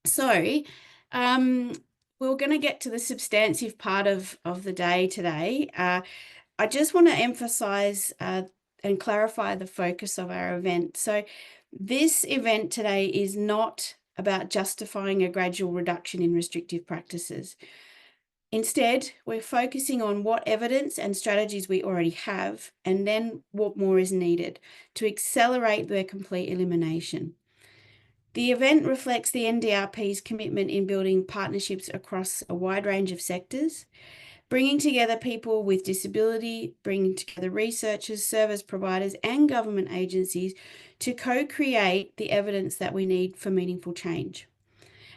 So we're going to get to the substantive part of the day today. I just want to emphasize and clarify the focus of our event. So this event today is not about justifying a gradual reduction in restrictive practices. Instead, we're focusing on what evidence and strategies we already have, and then what more is needed to accelerate their complete elimination. The event reflects the NDRP's commitment in building partnerships across a wide range of sectors, bringing together people with disability, bringing together researchers, service providers, and government agencies to co-create the evidence that we need for meaningful change.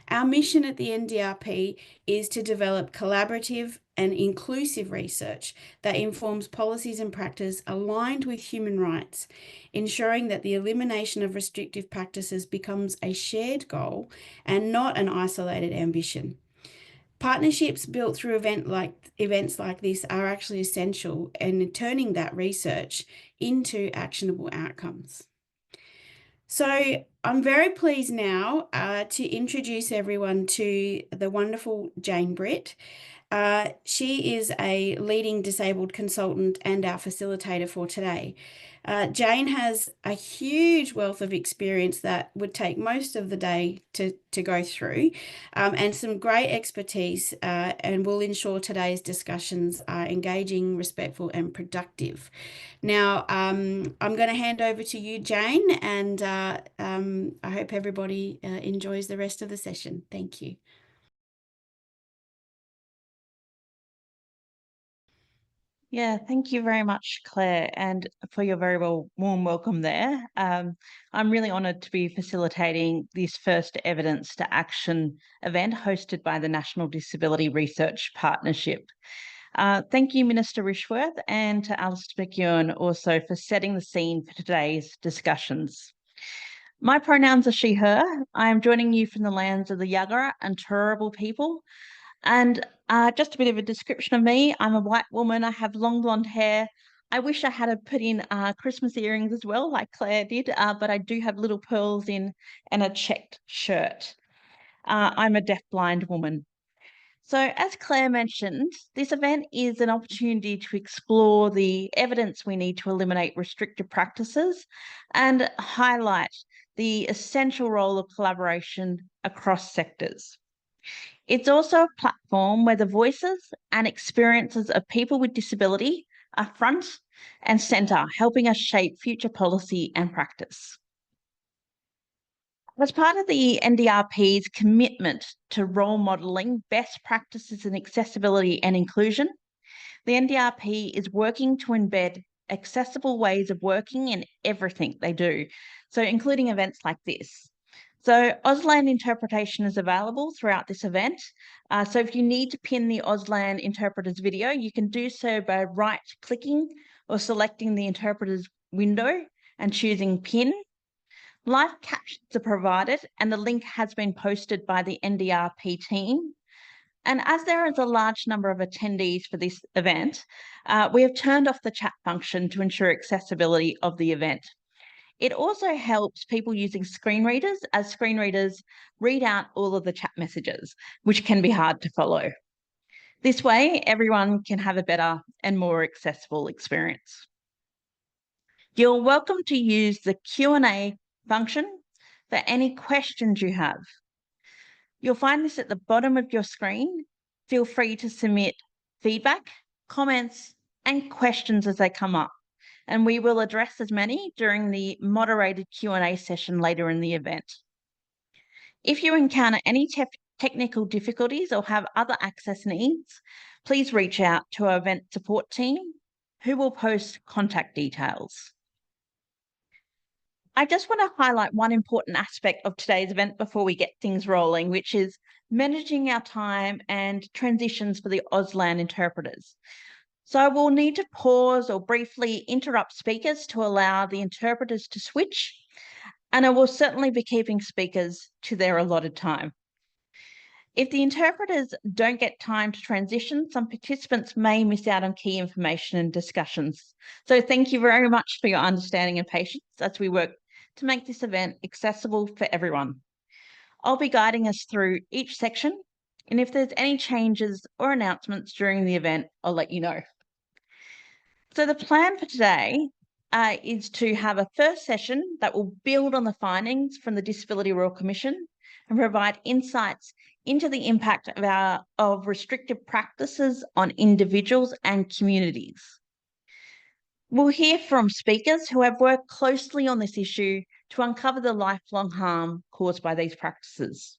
Our mission at the NDRP is to develop collaborative and inclusive research that informs policies and practice aligned with human rights, ensuring that the elimination of restrictive practices becomes a shared goal and not an isolated ambition. Partnerships built through events like this are actually essential in turning that research into actionable outcomes. So I'm very pleased now to introduce everyone to the wonderful Jane Britt. She is a leading disabled consultant and our facilitator for today. Jane has a huge wealth of experience that would take most of the day to go through, and some great expertise, and will ensure today's discussions are engaging, respectful, and productive. Now, I'm going to hand over to you, Jane, and I hope everybody enjoys the rest of the session. Thank you. Yeah, thank you very much, Claire, and for your very warm welcome there. I'm really honoured to be facilitating this first Evidence to Action event hosted by the National Disability Research Partnership. Thank you, Minister Rishworth, and to Alastair McEwin also for setting the scene for today's discussions. My pronouns are she, her. I am joining you from the lands of the Yagara and Turrbal people. And just a bit of a description of me. I'm a white woman. I have long blonde hair. I wish I had put in Christmas earrings as well, like Claire did, but I do have little pearls in and a checked shirt. I'm a deafblind woman. So as Claire mentioned, this event is an opportunity to explore the evidence we need to eliminate restrictive practices and highlight the essential role of collaboration across sectors. It's also a platform where the voices and experiences of people with disability are front and centre, helping us shape future policy and practice. As part of the NDRP's commitment to role modelling best practices in accessibility and inclusion, the NDRP is working to embed accessible ways of working in everything they do, so including events like this. So Auslan interpretation is available throughout this event. So if you need to pin the Auslan interpreter's video, you can do so by right-clicking or selecting the interpreter's window and choosing pin. Live captions are provided and the link has been posted by the NDRP team. And as there is a large number of attendees for this event, we have turned off the chat function to ensure accessibility of the event. It also helps people using screen readers, as screen readers read out all of the chat messages, which can be hard to follow. This way, everyone can have a better and more accessible experience. You're welcome to use the Q&A function for any questions you have. You'll find this at the bottom of your screen. Feel free to submit feedback, comments, and questions as they come up, and we will address as many during the moderated Q&A session later in the event. If you encounter any technical difficulties or have other access needs, please reach out to our event support team, who will post contact details. I just want to highlight one important aspect of today's event before we get things rolling, which is managing our time and transitions for the Auslan interpreters. So I will need to pause or briefly interrupt speakers to allow the interpreters to switch, and I will certainly be keeping speakers to their allotted time. If the interpreters don't get time to transition, some participants may miss out on key information and discussions. So thank you very much for your understanding and patience as we work to make this event accessible for everyone. I'll be guiding us through each section, and if there's any changes or announcements during the event, I'll let you know. So the plan for today is to have a first session that will build on the findings from the Disability Royal Commission and provide insights into the impact of restrictive practices on individuals and communities. We'll hear from speakers who have worked closely on this issue to uncover the lifelong harm caused by these practices.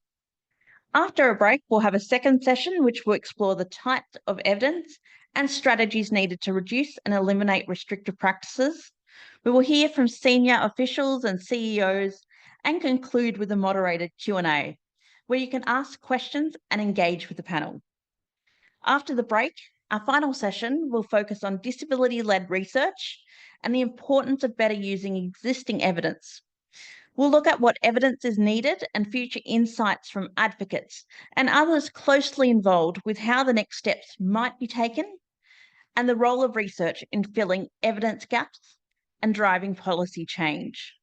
After a break, we'll have a second session which will explore the types of evidence and strategies needed to reduce and eliminate restrictive practices. We will hear from senior officials and CEOs and conclude with a moderated Q&A, where you can ask questions and engage with the panel. After the break, our final session will focus on disability-led research and the importance of better using existing evidence. We'll look at what evidence is needed and future insights from advocates and others closely involved with how the next steps might be taken and the role of research in filling evidence gaps and driving policy change.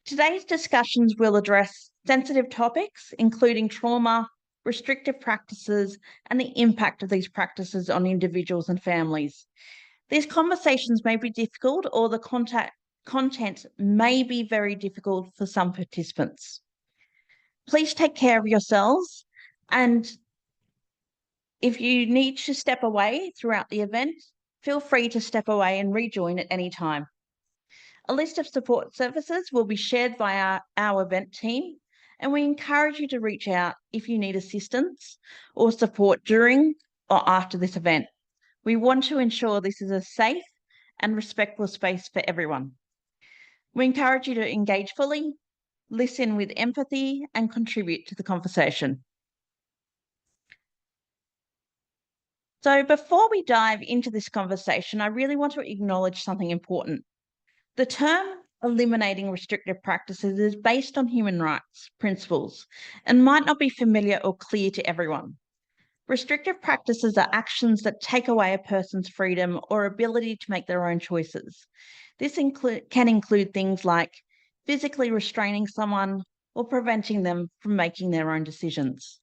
Today's discussions will address sensitive topics, including trauma, restrictive practices, and the impact of these practices on individuals and families. These conversations may be difficult, or the content may be very difficult for some participants. Please take care of yourselves, and if you need to step away throughout the event, feel free to step away and rejoin at any time. A list of support services will be shared by our event team, and we encourage you to reach out if you need assistance or support during or after this event. We want to ensure this is a safe and respectful space for everyone. We encourage you to engage fully, listen with empathy, and contribute to the conversation. So before we dive into this conversation, I really want to acknowledge something important. The term eliminating restrictive practices is based on human rights principles and might not be familiar or clear to everyone. Restrictive practices are actions that take away a person's freedom or ability to make their own choices. This can include things like physically restraining someone or preventing them from making their own decisions.